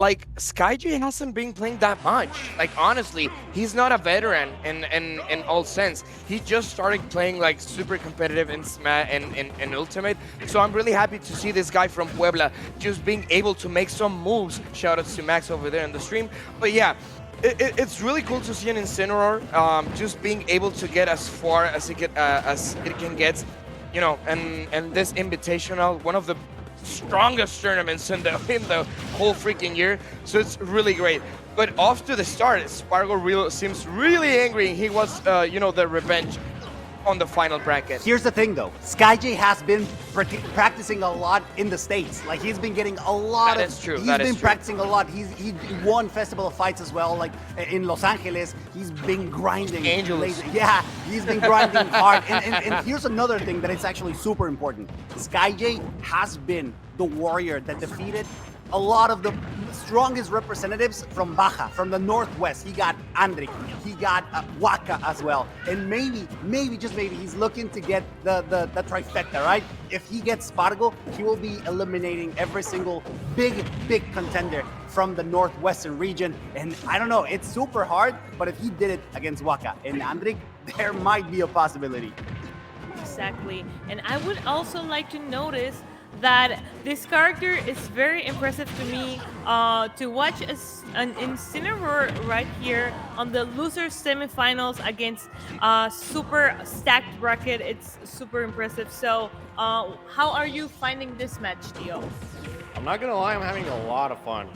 like Skyjay hasn't been playing that much. Like honestly, he's not a veteran in all sense. He just started playing like super competitive in and Ultimate. So I'm really happy to see this guy from Puebla just being able to make some moves. Shout out to Max over there in the stream. But yeah. It's really cool to see an Incineroar just being able to get as far as it can get, you know, and this invitational, one of the strongest tournaments in the whole freaking year. So it's really great. But off to the start, Spargo seems really angry. He wants, you know, the revenge on the final bracket. Here's the thing though, Skyjay has been practicing a lot in the States. Like he's been getting a lot That is true. He's That is been true. practicing a lot. He won Festival of Fights as well, like in Los Angeles. He's been grinding. Angeles. Yeah, he's been grinding hard. And here's another thing that is actually super important. Skyjay has been the warrior that defeated a lot of the strongest representatives from Baja, from the Northwest. He got Andrik, he got Waka as well. And maybe, just maybe, he's looking to get the trifecta, right? If he gets Spargo, he will be eliminating every single big contender from the Northwestern region. And I don't know, it's super hard, but if he did it against Waka and Andrik, there might be a possibility. Exactly. And I would also like to notice that this character is very impressive to me. To watch an Incineroar right here on the losers semifinals against super stacked bracket, it's super impressive. So how are you finding this match, Dio? I'm not gonna lie, I'm having a lot of fun.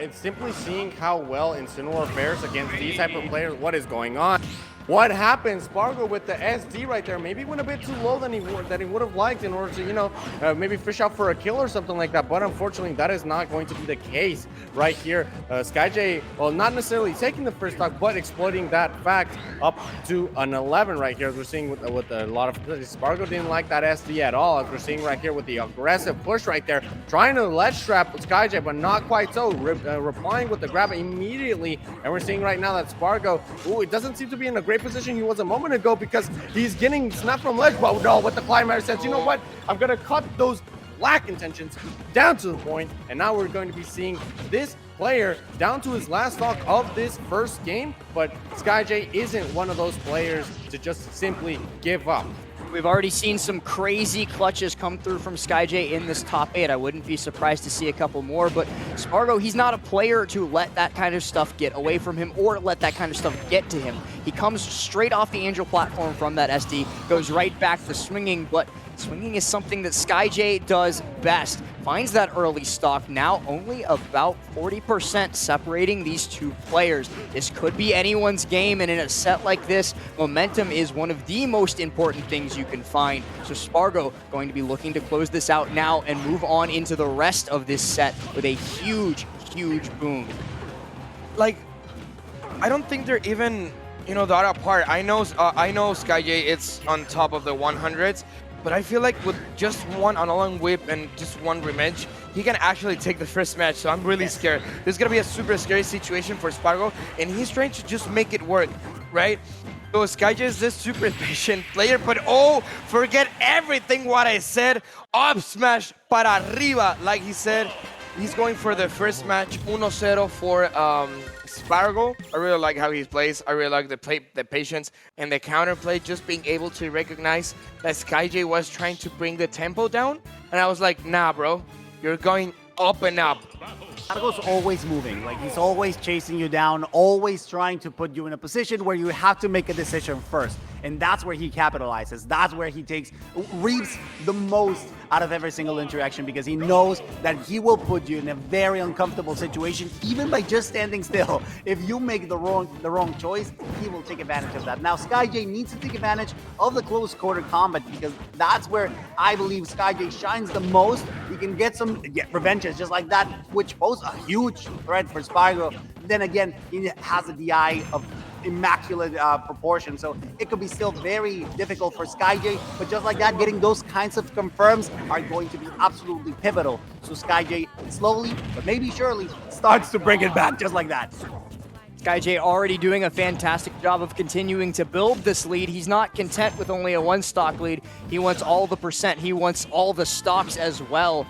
It's simply seeing how well Incineroar fares against these type of players. What is going on? What happened? Spargo with the SD right there. Maybe went a bit too low than he would have liked in order to, you know, maybe fish out for a kill or something like that. But unfortunately, that is not going to be the case right here. Skyjay, well, not necessarily taking the first stock, but exploiting that fact up to an 11 right here. As we're seeing with a lot of Spargo didn't like that SD at all. As we're seeing right here with the aggressive push right there, trying to ledge trap Skyjay, but not quite so. Replying with the grab immediately, and we're seeing right now that Spargo, it doesn't seem to be in a great position he was a moment ago because he's getting snapped from ledge. But no, with the climber says, you know what? I'm gonna cut those lack intentions down to the point, and now we're going to be seeing this player down to his last stock of this first game. But Skyjay isn't one of those players to just simply give up. We've already seen some crazy clutches come through from Skyjay in this top 8. I wouldn't be surprised to see a couple more, but Spargo, he's not a player to let that kind of stuff get away from him or let that kind of stuff get to him. He comes straight off the Angel platform from that SD, goes right back to swinging, but swinging is something that Skyjay does best. Finds that early stock, now only about 40% separating these two players. This could be anyone's game, and in a set like this, momentum is one of the most important things you can find. So Spargo going to be looking to close this out now and move on into the rest of this set with a huge boom. Like, I don't think they're even, you know, that apart. I know Skyjay is on top of the 100s, but I feel like with just one on whip and just one revenge, he can actually take the first match. So I'm really scared. This is gonna be a super scary situation for Spargo, and he's trying to just make it work, right? So Skyjay is this super impatient player, but oh, forget everything what I said. Up smash para arriba, like he said. He's going for the first match, 1-0 for Spargo. I really like how he plays. I really like the patience and the counterplay, just being able to recognize that Skyjay was trying to bring the tempo down. And I was like, nah, bro, you're going up and up. Spargo's always moving, like he's always chasing you down, always trying to put you in a position where you have to make a decision first. And that's where he capitalizes. That's where he reaps the most out of every single interaction, because he knows that he will put you in a very uncomfortable situation, even by just standing still. If you make the wrong choice, he will take advantage of that. Now, Skyjay needs to take advantage of the close quarter combat, because that's where I believe Skyjay shines the most. He can get revenges just like that, which pose a huge threat for Spargo. Then again, he has a DI of immaculate proportion, so it could be still very difficult for Skyjay, but just like that, getting those kinds of confirms are going to be absolutely pivotal. So Skyjay slowly, but maybe surely, starts to bring it back just like that. Skyjay already doing a fantastic job of continuing to build this lead. He's not content with only a 1 stock lead. He wants all the percent. He wants all the stocks as well.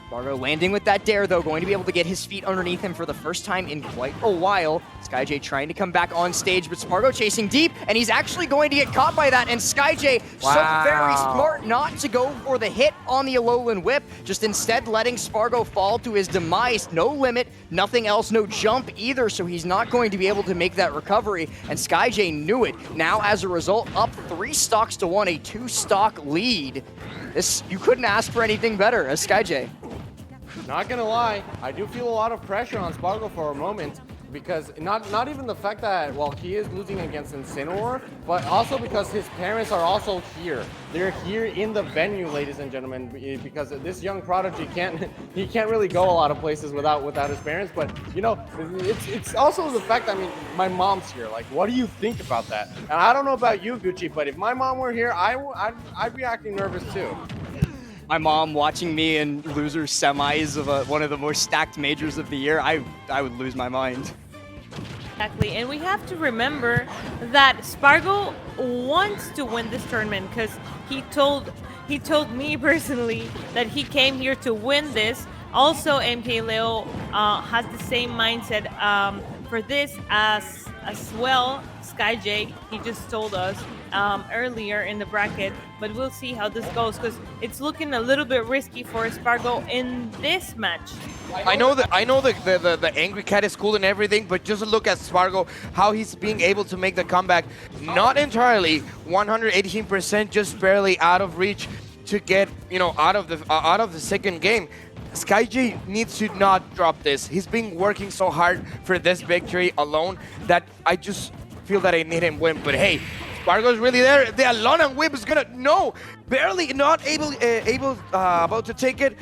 Spargo landing with that dare, though, going to be able to get his feet underneath him for the first time in quite a while. Skyjay trying to come back on stage, but Spargo chasing deep, and he's actually going to get caught by that, and Skyjay so very smart not to go for the hit on the Alolan Whip, just instead letting Spargo fall to his demise. No limit, nothing else, no jump either, so he's not going to be able to make that recovery, and Skyjay knew it. Now, as a result, up 3 stocks to 1, a 2-stock lead. This, you couldn't ask for anything better as Skyjay. Not gonna lie, I do feel a lot of pressure on Spargo for a moment, because not even the fact that, well, he is losing against Incineroar, but also because his parents are also here. They're here in the venue, ladies and gentlemen, because this young prodigy can't really go a lot of places without his parents. But you know, it's also the fact, I mean, my mom's here. Like, what do you think about that? And I don't know about you, Gucci, but if my mom were here, I'd be acting nervous too. My mom watching me in losers semis of one of the most stacked majors of the year, I would lose my mind. Exactly, and we have to remember that Spargo wants to win this tournament because he told me personally that he came here to win this. Also, MK Leo has the same mindset for this as well. Skyjay, he just told us earlier in the bracket, but we'll see how this goes because it's looking a little bit risky for Spargo in this match. I know the angry cat is cool and everything, but just look at Spargo, how he's being able to make the comeback. Not entirely, 118%, just barely out of reach to get, you know, out of the second game. Skyjay needs to not drop this. He's been working so hard for this victory alone that I just feel that I need him win. But hey, Spargo's really there. The Alolan Whip is gonna, no, barely not about to take it.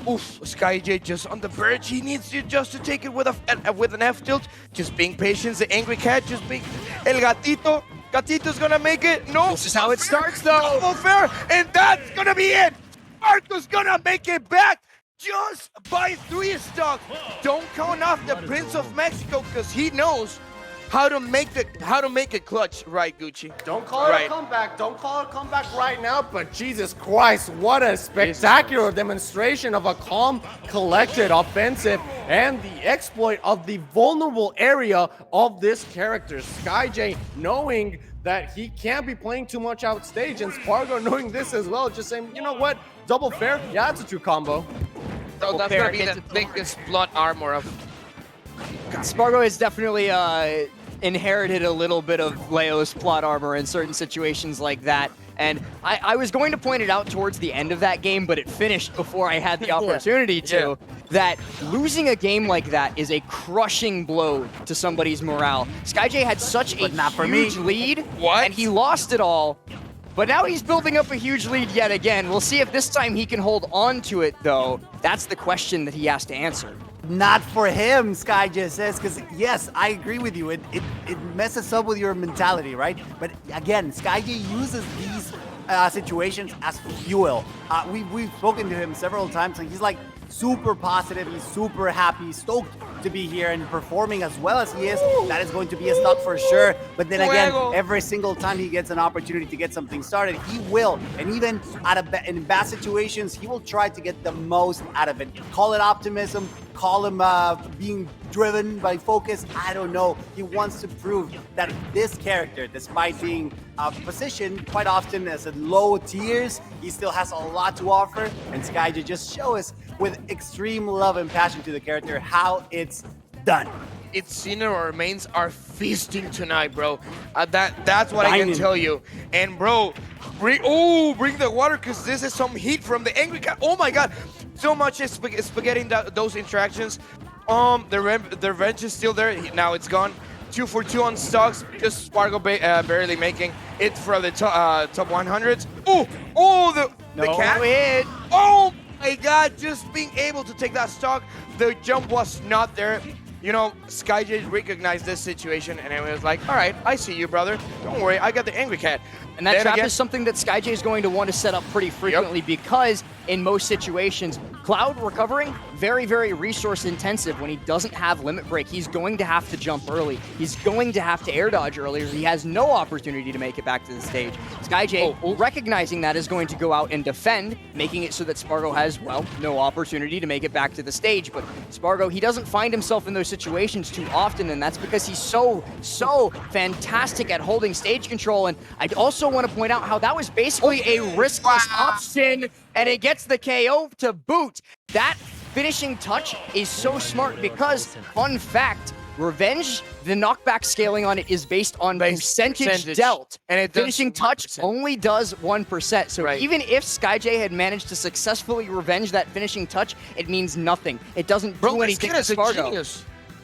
Oof, Skyjay just on the verge. He needs to just to take it with an F tilt. Just being patient. The angry cat just being El Gatito. Gatito's gonna make it. No, This is how it starts, though. Double fair, and that's gonna be it. Spargo's gonna make it back just by 3 stocks. Don't count off the Prince of Mexico because he knows how to make it clutch, right, Gucci? Don't call it a comeback. Don't call it a comeback right now, but Jesus Christ, what a spectacular demonstration of a calm, collected offensive and the exploit of the vulnerable area of this character. Skyjay knowing that he can't be playing too much outstage, and Spargo knowing this as well, just saying, you know what, double fair, yeah, it's a true combo. So that's gonna be the biggest plot armor of. Spargo has definitely inherited a little bit of Leo's plot armor in certain situations like that. And I was going to point it out towards the end of that game, but it finished before I had the opportunity to, that losing a game like that is a crushing blow to somebody's morale. Skyjay had such a huge lead, and he lost it all. But now he's building up a huge lead yet again. We'll see if this time he can hold on to it, though. That's the question that he has to answer. Not for him, Skyjay says, because yes, I agree with you. It messes up with your mentality, right? But again, Skyjay uses these situations as fuel. We've spoken to him several times, and he's like super positive. He's super happy, stoked to be here and performing as well as he is. That is going to be a stock for sure. But then again, every single time he gets an opportunity to get something started, he will. And even in bad situations, he will try to get the most out of it. Call it optimism, call him being driven by focus. I don't know. He wants to prove that this character, despite being positioned quite often as at low tiers, he still has a lot to offer. And Skyjay just show us with extreme love and passion to the character how it's done. Incineroar remains are feasting tonight, bro. That's what I can tell you. And bro, bring the water, because this is some heat from the angry cat. Oh my god, so much is spaghetti those interactions. The revenge is still there. Now it's gone. 2 for 2 on stocks. Just Spargo barely making it for the top 100s. The cat hit. Oh my god, just being able to take that stock. The jump was not there. You know, Skyjay recognized this situation and it was like, all right, I see you, brother. Don't worry, I got the angry cat. And that trap is something that Skyjay is going to want to set up pretty frequently because in most situations, Cloud recovering very, very resource intensive when he doesn't have limit break. He's going to have to jump early. He's going to have to air dodge earlier. He has no opportunity to make it back to the stage. Skyjay, recognizing that, is going to go out and defend, making it so that Spargo has, well, no opportunity to make it back to the stage. But Spargo, he doesn't find himself in those situations too often, and that's because he's so fantastic at holding stage control. And I also want to point out how that was basically a riskless option, and it gets the KO to boot. That finishing touch is so smart because, fun fact, Revenge, the knockback scaling on it is based on percentage dealt. And finishing touch only does 1%. So even if Skyjay had managed to successfully revenge that finishing touch, it means nothing. It doesn't do anything to Spargo.